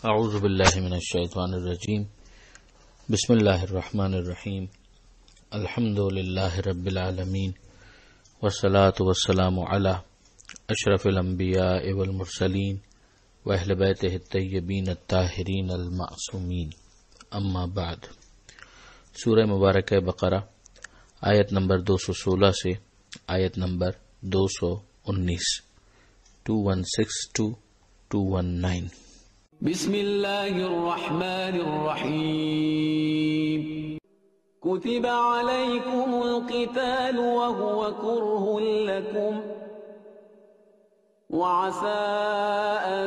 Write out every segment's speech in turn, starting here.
اعوذ باللہ من الشیطان الرجیم بسم اللہ الرحمن الرحیم الحمد للہ رب العالمین والصلاة والسلام علی اشرف الانبیاء والمرسلین واہل بیتہ الطیبین الطاہرین المعصومین اما بعد۔ سورہ مبارکہ بقرہ آیت نمبر 216 سے آیت نمبر 219 216 to 219۔ بسم الله الرحمن الرحيم كتب عليكم القتال وهو كره لكم وعسى أن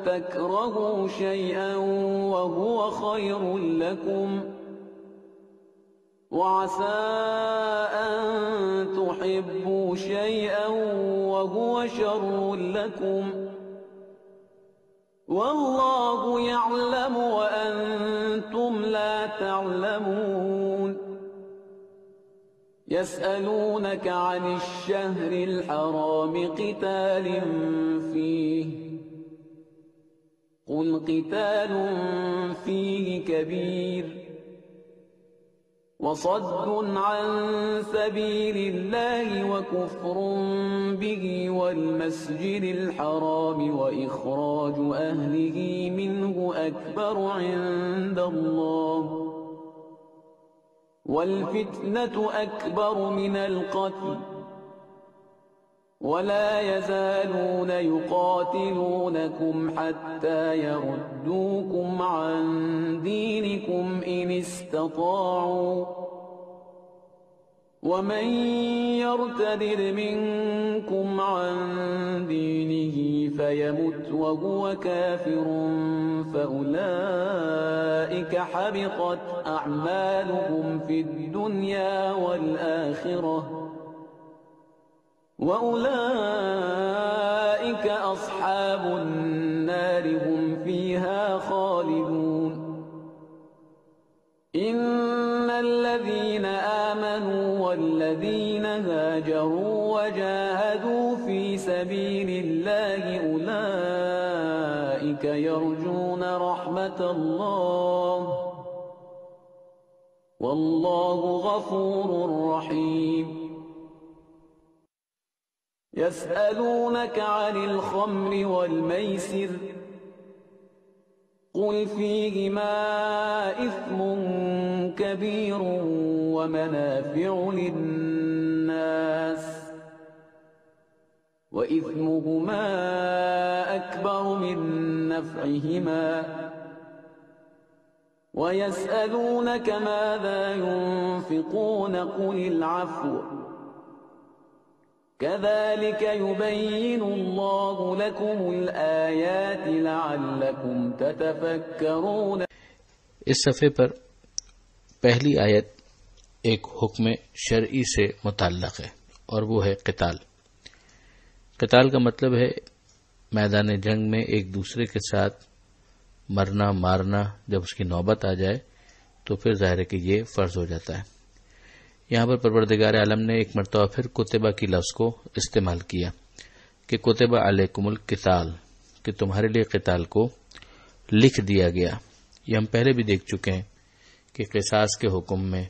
تكرهوا شيئا وهو خير لكم وعسى أن تحبوا شيئا وهو شر لكم والله يعلم وأنتم لا تعلمون يسألونك عن الشهر الحرام قتال فيه قل قتال فيه كبير وصد عن سبيل الله وكفر به والمسجد الحرام وإخراج أهله منه أكبر عند الله والفتنة أكبر من القتل ولا يزالون يقاتلونكم حتى يردوكم عن دينكم إن استطاعوا ومن يرتد منكم عن دينه فيمت وهو كافر فأولئك حبطت أعمالهم في الدنيا والآخرة وأولئك أصحاب النار هم فيها خالدون إن الذين آمنوا والذين هاجروا وجاهدوا في سبيل الله أولئك يرجون رحمة الله والله غفور رحيم يسألونك عن الخمر والميسر قل فيهما إثم كبير ومنافع للناس وإثمهما أكبر من نفعهما ويسألونك ماذا ينفقون قل العفو كذلك يبين الله لكم الآيات لعلكم تتفكرون۔ اس صفحے پر پہلی آیت ایک حکم شرعی سے متعلق ہے اور وہ ہے قتال۔ قتال کا مطلب ہے میدان جنگ میں ایک دوسرے کے ساتھ مرنا مارنا۔ جب اس کی نوبت آ جائے تو پھر ظاہر ہے کہ یہ فرض ہو جاتا ہے۔ یہاں پر پروردگار عالم نے ایک مرتبہ پھر کتبہ کی لفظ کو استعمال کیا کہ کتبہ علیکم القتال، کہ تمہارے لیے قتال کو لکھ دیا گیا۔ یہ ہم پہلے بھی دیکھ چکے ہیں کہ قصاص کے حکم میں،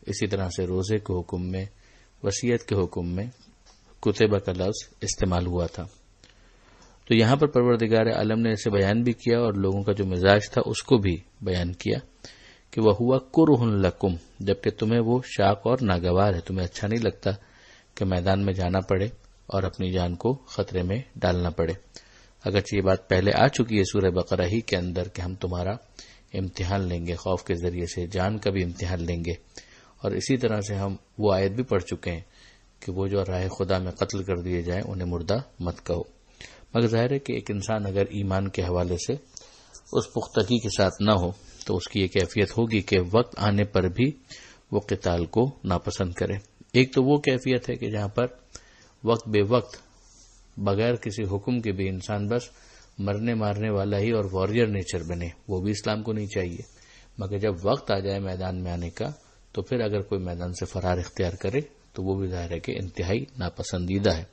اسی طرح سے روزے کے حکم میں، وصیت کے حکم میں کتبہ کا لفظ استعمال ہوا تھا۔ تو یہاں پر پروردگار عالم نے اسے بیان بھی کیا اور لوگوں کا جو مزاج تھا اس کو بھی بیان کیا کہ وہ ہوا کرہ لکم، جبکہ تمہیں وہ شاق اور ناگوار ہے، تمہیں اچھا نہیں لگتا کہ میدان میں جانا پڑے اور اپنی جان کو خطرے میں ڈالنا پڑے۔ اگرچہ یہ بات پہلے آ چکی ہے سورہ بقرہ ہی کے اندر کہ ہم تمہارا امتحان لیں گے، خوف کے ذریعے سے جان کا بھی امتحان لیں گے، اور اسی طرح سے ہم وہ آیت بھی پڑھ چکے ہیں کہ وہ جو راہ خدا میں قتل کر دیے جائیں انہیں مردہ مت کہو۔ مگر ظاہر ہے کہ ایک انسان اگر ایمان کے حوالے سے اس پختگی کے ساتھ نہ ہو تو اس کی یہ کیفیت ہوگی کہ وقت آنے پر بھی وہ قتال کو ناپسند کرے۔ ایک تو وہ کیفیت ہے کہ جہاں پر وقت بے وقت بغیر کسی حکم کے بھی انسان بس مرنے مارنے والا ہی اور واریر نیچر بنے، وہ بھی اسلام کو نہیں چاہیے۔ مگر جب وقت آ جائے میدان میں آنے کا تو پھر اگر کوئی میدان سے فرار اختیار کرے تو وہ بھی ظاہر ہے کہ انتہائی ناپسندیدہ ہے۔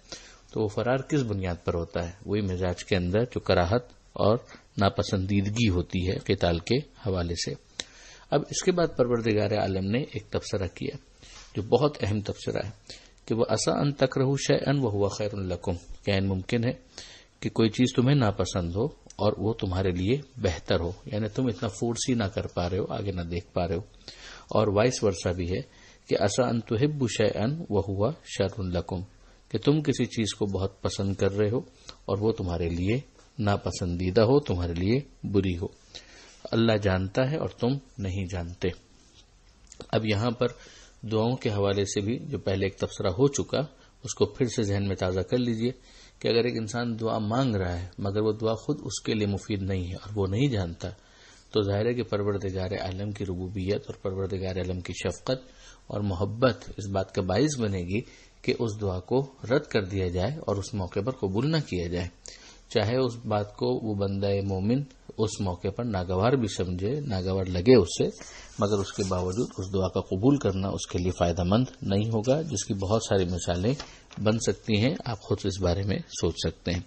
تو وہ فرار کس بنیاد پر ہوتا ہے؟ وہی مزاج کے اندر جو کراہت اور ناپسندیدگی ہوتی ہے قتال کے حوالے سے۔ اب اس کے بعد پروردگار عالم نے ایک تبصرہ کیا جو بہت اہم تبصرہ ہے کہ وہ عسیٰ ان تکرہوا شیئا وہو خیر لکم، کیا ممکن ہے کہ کوئی چیز تمہیں ناپسند ہو اور وہ تمہارے لیے بہتر ہو، یعنی تم اتنا فورس ہی نہ کر پا رہے ہو، آگے نہ دیکھ پا رہے ہو۔ اور وائس ورثہ بھی ہے کہ عسیٰ ان تحبوا شیئا وہو شر لکم، کہ تم کسی چیز کو بہت پسند کر رہے ہو اور وہ تمہارے لیے ناپسندیدہ ہو، تمہارے لیے بری ہو۔ اللہ جانتا ہے اور تم نہیں جانتے۔ اب یہاں پر دعاؤں کے حوالے سے بھی جو پہلے ایک تبصرہ ہو چکا اس کو پھر سے ذہن میں تازہ کر لیجئے کہ اگر ایک انسان دعا مانگ رہا ہے مگر وہ دعا خود اس کے لیے مفید نہیں ہے اور وہ نہیں جانتا، تو ظاہر ہے کہ پروردگار عالم کی ربوبیت اور پروردگار عالم کی شفقت اور محبت اس بات کا باعث بنے گی کہ اس دعا کو رد کر دیا جائے اور اس موقع پر قبول نہ کیا جائے، چاہے اس بات کو وہ بندہ مومن اس موقع پر ناگوار بھی سمجھے، ناگوار لگے اس سے، مگر اس کے باوجود اس دعا کا قبول کرنا اس کے لیے فائدہ مند نہیں ہوگا، جس کی بہت ساری مثالیں بن سکتی ہیں، آپ خود اس بارے میں سوچ سکتے ہیں۔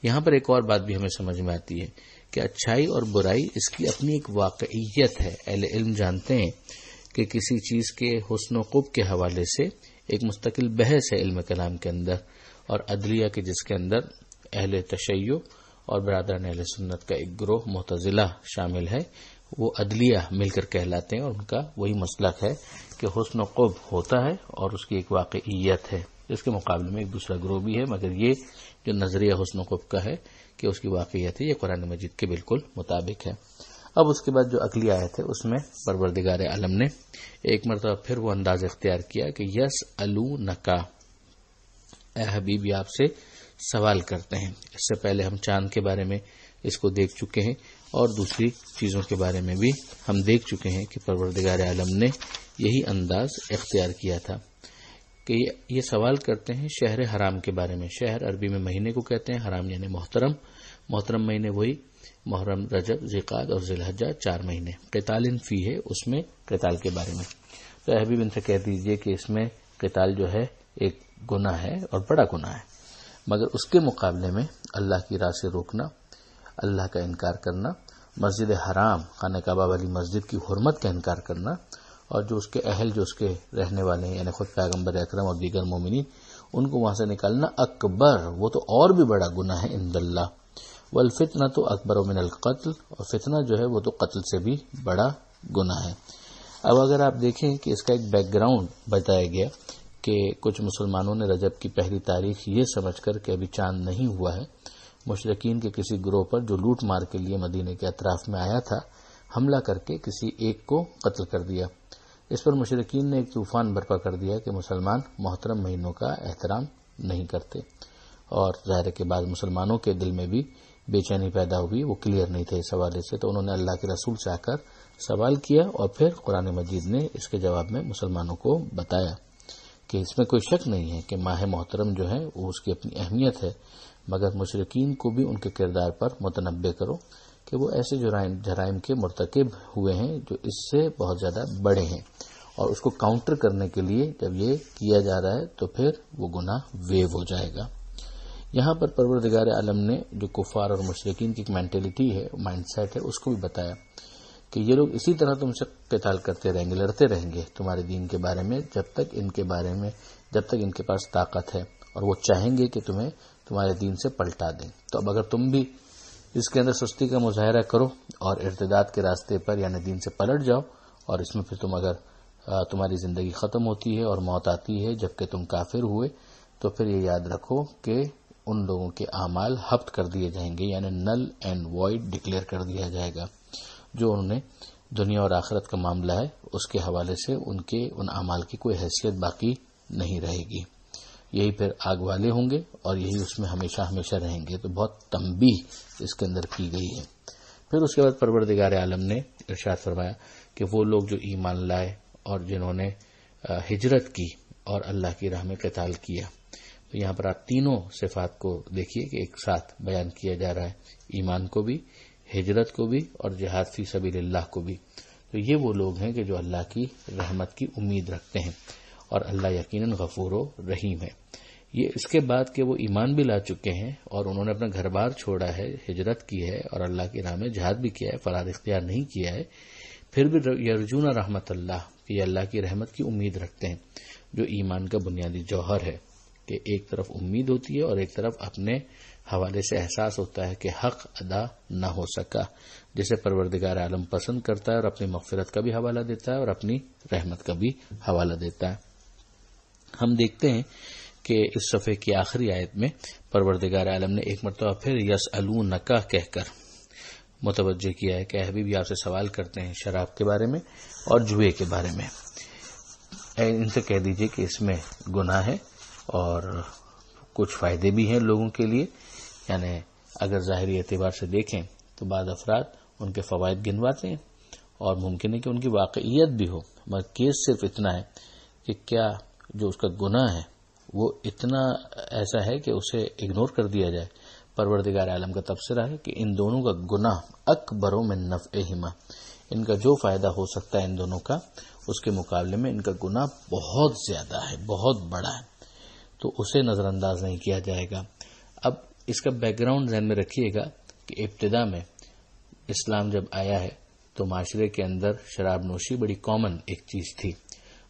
یہاں پر ایک اور بات بھی ہمیں سمجھ میں آتی ہے کہ اچھائی اور برائی اس کی اپنی ایک واقعیت ہے۔ اہل علم جانتے ہیں کہ کسی چیز کے حسن و قبح کے حوالے سے ایک مستقل بحث ہے علم کلام کے اندر، اور عدلیہ کے جس کے اندر اہل تشیع اور برادران اہل سنت کا ایک گروہ معتزلہ شامل ہے، وہ عدلیہ مل کر کہلاتے ہیں، اور ان کا وہی مسلک ہے کہ حسن و قبح ہوتا ہے اور اس کی ایک واقعیت ہے۔ اس کے مقابلے میں ایک دوسرا گروہ بھی ہے، مگر یہ جو نظریہ حسن و قبح کا ہے کہ اس کی واقعیت ہے، یہ قرآن مجید کے بالکل مطابق ہے۔ اب اس کے بعد جو اگلی آیت ہے اس میں پروردگار عالم نے ایک مرتبہ پھر وہ انداز اختیار کیا کہ یسألونک، اے حبیب یہ آپ سے سوال کرتے ہیں۔ اس سے پہلے ہم چاند کے بارے میں اس کو دیکھ چکے ہیں اور دوسری چیزوں کے بارے میں بھی ہم دیکھ چکے ہیں کہ پروردگار عالم نے یہی انداز اختیار کیا تھا کہ یہ سوال کرتے ہیں شہر حرام کے بارے میں۔ شہر عربی میں مہینے کو کہتے ہیں، حرام یعنی محترم، محترم مہینے وہی محرم، رجب، ذوالقعدہ اور ذی الحجہ، 4 مہینے۔ قتال فی ہے، اس میں قتال کے بارے میں، تو اے حبیب ان سے کہہ دیجئے کہ اس میں قتال جو ہے ایک گناہ ہے اور بڑا گناہ ہے، مگر اس کے مقابلے میں اللہ کی راہ سے روکنا، اللہ کا انکار کرنا، مسجد حرام خانہ کعبہ والی مسجد کی حرمت کا انکار کرنا، اور جو اس کے اہل، جو اس کے رہنے والے ہیں یعنی خود پیغمبر اکرم اور دیگر مومنین، ان کو وہاں سے نکالنا اکبر، وہ تو اور بھی بڑا گناہ ہے عند اللہ۔ والفتنہ تو اکبر من القتل، اور فتنہ جو ہے وہ تو قتل سے بھی بڑا گناہ ہے۔ اب اگر آپ دیکھیں کہ اس کا ایک بیک گراؤنڈ بتایا گیا کہ کچھ مسلمانوں نے رجب کی پہلی تاریخ یہ سمجھ کر کہ ابھی چاند نہیں ہوا ہے، مشرکین کے کسی گروہ پر جو لوٹ مار کے لیے مدینے کے اطراف میں آیا تھا، حملہ کر کے کسی ایک کو قتل کر دیا۔ اس پر مشرکین نے ایک طوفان برپا کر دیا کہ مسلمان محترم مہینوں کا احترام نہیں کرتے، اور ظاہر کے بعد مسلمانوں کے دل میں بھی بے چینی پیدا ہوئی، وہ کلیئر نہیں تھے اس حوالے سے، تو انہوں نے اللہ کے رسول سے آ کر سوال کیا، اور پھر قرآن مجید نے اس کے جواب میں مسلمانوں کو بتایا کہ اس میں کوئی شک نہیں ہے کہ ماہ محترم جو ہے وہ اس کی اپنی اہمیت ہے، مگر مشرکین کو بھی ان کے کردار پر متنبہ کرو کہ وہ ایسے جرائم کے مرتکب ہوئے ہیں جو اس سے بہت زیادہ بڑے ہیں، اور اس کو کاؤنٹر کرنے کے لیے جب یہ کیا جا رہا ہے تو پھر وہ گناہ ویو ہو جائے گا۔ یہاں پر پروردگار عالم نے جو کفار اور مشرکین کی ایک مینٹلٹی ہے، مائنڈ سیٹ ہے، اس کو بھی بتایا کہ یہ لوگ اسی طرح تم سے قتال کرتے رہیں گے، لڑتے رہیں گے تمہارے دین کے بارے میں، جب تک ان کے پاس طاقت ہے، اور وہ چاہیں گے کہ تمہیں تمہارے دین سے پلٹا دیں۔ تو اب اگر تم بھی اس کے اندر سستی کا مظاہرہ کرو اور ارتداد کے راستے پر یعنی دین سے پلٹ جاؤ، اور اس میں پھر تمہاری زندگی ختم ہوتی ہے اور موت آتی ہے جبکہ تم کافر ہوئے، تو پھر یہ یاد رکھو کہ ان لوگوں کے اعمال ہبط کر دیے جائیں گے، یعنی نل اینڈ وائڈ ڈکلیئر کر دیا جائے گا۔ جو انہوں نے دنیا اور آخرت کا معاملہ ہے اس کے حوالے سے ان اعمال کی کوئی حیثیت باقی نہیں رہے گی، یہی پھر آگ والے ہوں گے اور یہی اس میں ہمیشہ ہمیشہ رہیں گے۔ تو بہت تنبیہ اس کے اندر کی گئی ہے۔ پھر اس کے بعد پروردگار عالم نے ارشاد فرمایا کہ وہ لوگ جو ایمان لائے اور جنہوں نے ہجرت کی اور اللہ کی راہ میں قتال کیا، تو یہاں پر آپ تینوں صفات کو دیکھیے کہ ایک ساتھ بیان کیا جا رہا ہے، ایمان کو بھی، ہجرت کو بھی، اور جہاد فی سبیل اللہ کو بھی۔ تو یہ وہ لوگ ہیں کہ جو اللہ کی رحمت کی امید رکھتے ہیں، اور اللہ یقیناً غفور و رحیم ہے۔ یہ اس کے بعد کہ وہ ایمان بھی لا چکے ہیں اور انہوں نے اپنا گھر بار چھوڑا ہے، ہجرت کی ہے اور اللہ کی راہ میں جہاد بھی کیا ہے، فرار اختیار نہیں کیا ہے، پھر بھی یرجون رحمت اللہ، کہ یہ اللہ کی رحمت کی امید رکھتے ہیں، جو ایمان کا بنیادی جوہر ہے، کہ ایک طرف امید ہوتی ہے اور ایک طرف اپنے حوالے سے احساس ہوتا ہے کہ حق ادا نہ ہو سکا، جسے پروردگار عالم پسند کرتا ہے اور اپنی مغفرت کا بھی حوالہ دیتا ہے اور اپنی رحمت کا بھی حوالہ دیتا ہے۔ ہم دیکھتے ہیں کہ اس صفحے کی آخری آیت میں پروردگار عالم نے ایک مرتبہ پھر یسألونک کہہ کر متوجہ کیا ہے کہ اے حبیب آپ سے سوال کرتے ہیں شراب کے بارے میں اور جوئے کے بارے میں، ان سے کہہ دیجئے کہ اس میں گناہ ہے اور کچھ فائدے بھی ہیں لوگوں کے لیے، یعنی اگر ظاہری اعتبار سے دیکھیں تو بعض افراد ان کے فوائد گنواتے ہیں اور ممکن ہے کہ ان کی واقعیت بھی ہو، مگر کیس صرف اتنا ہے کہ کیا جو اس کا گناہ ہے وہ اتنا ایسا ہے کہ اسے اگنور کر دیا جائے۔ پروردگار عالم کا تبصرہ ہے کہ ان دونوں کا گناہ اکبر من نفعہما، ان کا جو فائدہ ہو سکتا ہے ان دونوں کا، اس کے مقابلے میں ان کا گناہ بہت زیادہ ہے، بہت بڑا ہے، تو اسے نظر انداز نہیں کیا جائے گا۔ اب اس کا بیک گراؤنڈ ذہن میں رکھیے گا کہ ابتدا میں اسلام جب آیا ہے تو معاشرے کے اندر شراب نوشی بڑی کامن ایک چیز تھی۔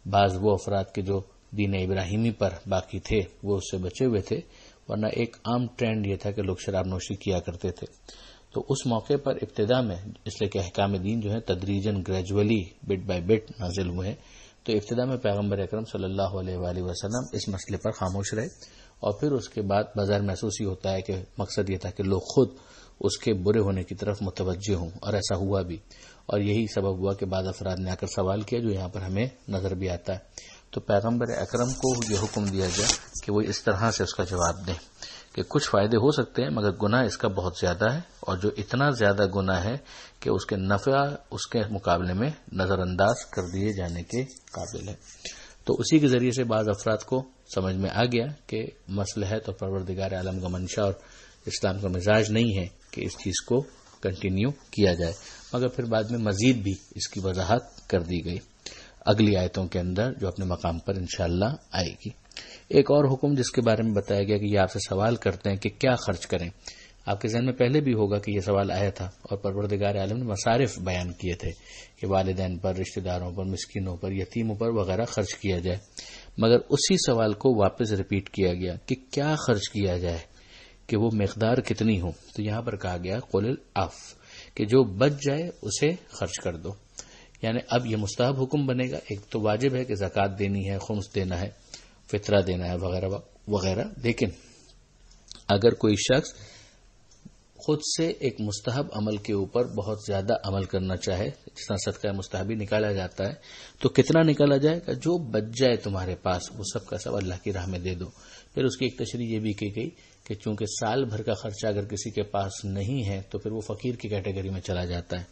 بعض وہ افراد کے جو دین ابراہیمی پر باقی تھے وہ اس سے بچے ہوئے تھے، ورنہ ایک عام ٹرینڈ یہ تھا کہ لوگ شراب نوشی کیا کرتے تھے۔ تو اس موقع پر ابتدا میں اس لیے کہ احکام دین جو ہے تدریجاً گریجولی بٹ بائی بٹ نازل ہوئے ہیں، تو ابتدا میں پیغمبر اکرم صلی اللہ علیہ وآلہ وسلم اس مسئلے پر خاموش رہے، اور پھر اس کے بعد بظاہر محسوس ہی ہوتا ہے کہ مقصد یہ تھا کہ لوگ خود اس کے برے ہونے کی طرف متوجہ ہوں، اور ایسا ہوا بھی، اور یہی سبب ہوا کہ بعض افراد نے آ کر سوال کیا جو یہاں پر ہمیں نظر بھی آتا ہے۔ تو پیغمبر اکرم کو یہ حکم دیا گیا کہ وہ اس طرح سے اس کا جواب دیں کہ کچھ فائدے ہو سکتے ہیں مگر گناہ اس کا بہت زیادہ ہے، اور جو اتنا زیادہ گناہ ہے کہ اس کے نفع اس کے مقابلے میں نظر انداز کر دیے جانے کے قابل ہے۔ تو اسی کے ذریعے سے بعض افراد کو سمجھ میں آ گیا کہ مسئلہ ہے تو پروردگار عالم کا منشا اور اسلام کا مزاج نہیں ہے کہ اس چیز کو کنٹینیو کیا جائے، مگر پھر بعد میں مزید بھی اس کی وضاحت کر دی گئی اگلی آیتوں کے اندر جو اپنے مقام پر انشاءاللہ آئے گی۔ ایک اور حکم جس کے بارے میں بتایا گیا کہ یہ آپ سے سوال کرتے ہیں کہ کیا خرچ کریں، آپ کے ذہن میں پہلے بھی ہوگا کہ یہ سوال آیا تھا اور پروردگار عالم نے مصارف بیان کیے تھے کہ والدین پر، رشتہ داروں پر، مسکینوں پر، یتیموں پر وغیرہ خرچ کیا جائے، مگر اسی سوال کو واپس ریپیٹ کیا گیا کہ کیا خرچ کیا جائے، کہ وہ مقدار کتنی ہو۔ تو یہاں پر کہا گیا قل العف، کہ جو بچ جائے اسے خرچ کر دو، یعنی اب یہ مستحب حکم بنے گا۔ ایک تو واجب ہے کہ زکوٰۃ دینی ہے، خمس دینا ہے، فطرہ دینا ہے وغیرہ وغیرہ، لیکن اگر کوئی شخص خود سے ایک مستحب عمل کے اوپر بہت زیادہ عمل کرنا چاہے، جس طرح صدقہ مستحبی نکالا جاتا ہے، تو کتنا نکالا جائے گا؟ جو بچ جائے تمہارے پاس وہ سب کا سب اللہ کی راہ میں دے دو۔ پھر اس کی ایک تشریح یہ بھی کی گئی کہ چونکہ سال بھر کا خرچہ اگر کسی کے پاس نہیں ہے تو پھر وہ فقیر کی کیٹیگری میں چلا جاتا ہے،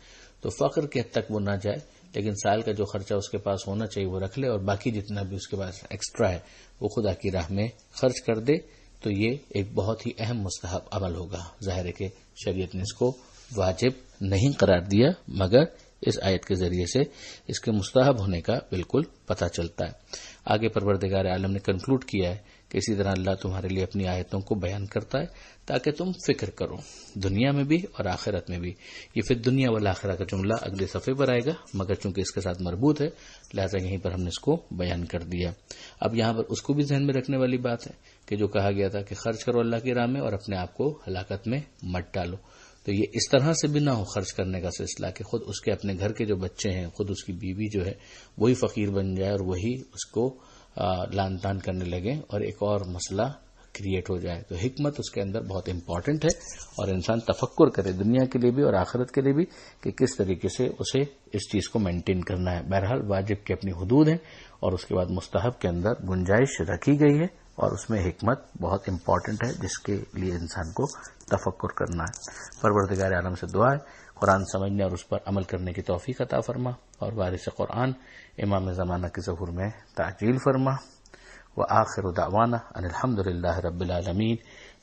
تو فقر کے حد تک وہ نہ جائے، لیکن سال کا جو خرچہ اس کے پاس ہونا چاہیے وہ رکھ لے، اور باقی جتنا بھی اس کے پاس ایکسٹرا ہے وہ خدا کی راہ میں خرچ کر دے۔ تو یہ ایک بہت ہی اہم مستحب عمل ہوگا۔ ظاہر ہے کہ شریعت نے اس کو واجب نہیں قرار دیا، مگر اس آیت کے ذریعے سے اس کے مستحب ہونے کا بالکل پتہ چلتا ہے۔ آگے پروردگار عالم نے کنکلوڈ کیا ہے کہ اسی طرح اللہ تمہارے لیے اپنی آیتوں کو بیان کرتا ہے تاکہ تم فکر کرو، دنیا میں بھی اور آخرت میں بھی۔ یہ پھر دنیا والآخرہ کا جملہ اگلے صفحے پر آئے گا، مگر چونکہ اس کے ساتھ مربوط ہے لہذا یہیں پر ہم نے اس کو بیان کر دیا۔ اب یہاں پر اس کو بھی ذہن میں رکھنے والی بات ہے کہ جو کہا گیا تھا کہ خرچ کرو اللہ کی راہ میں اور اپنے آپ کو ہلاکت میں مت ڈالو، تو یہ اس طرح سے بھی نہ ہو خرچ کرنے کا سلسلہ کہ خود اس کے اپنے گھر کے جو بچے ہیں، خود اس کی بیوی جو ہے وہی فقیر بن جائے اور وہی اس کو لان تان کرنے لگے اور ایک اور مسئلہ کریٹ ہو جائے۔ تو حکمت اس کے اندر بہت امپورٹنٹ ہے، اور انسان تفکر کرے دنیا کے لیے بھی اور آخرت کے لیے بھی کہ کس طریقے سے اسے اس چیز کو مینٹین کرنا ہے۔ بہرحال واجب کی اپنی حدود ہیں اور اس کے بعد مستحب کے اندر گنجائش رکھی گئی ہے، اور اس میں حکمت بہت امپورٹنٹ ہے جس کے لیے انسان کو تفکر کرنا ہے۔ پروردگار عالم سے دعا ہے قرآن سمجھنے اور اس پر عمل کرنے کی توفیق عطا فرما، اور وارث قرآن امام زمانہ کے ظہور میں تعجیل فرما۔ وآخر دعوانا ان الحمد للہ رب العالمین،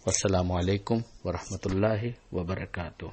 والسلام علیکم ورحمۃ اللہ وبرکاتہ۔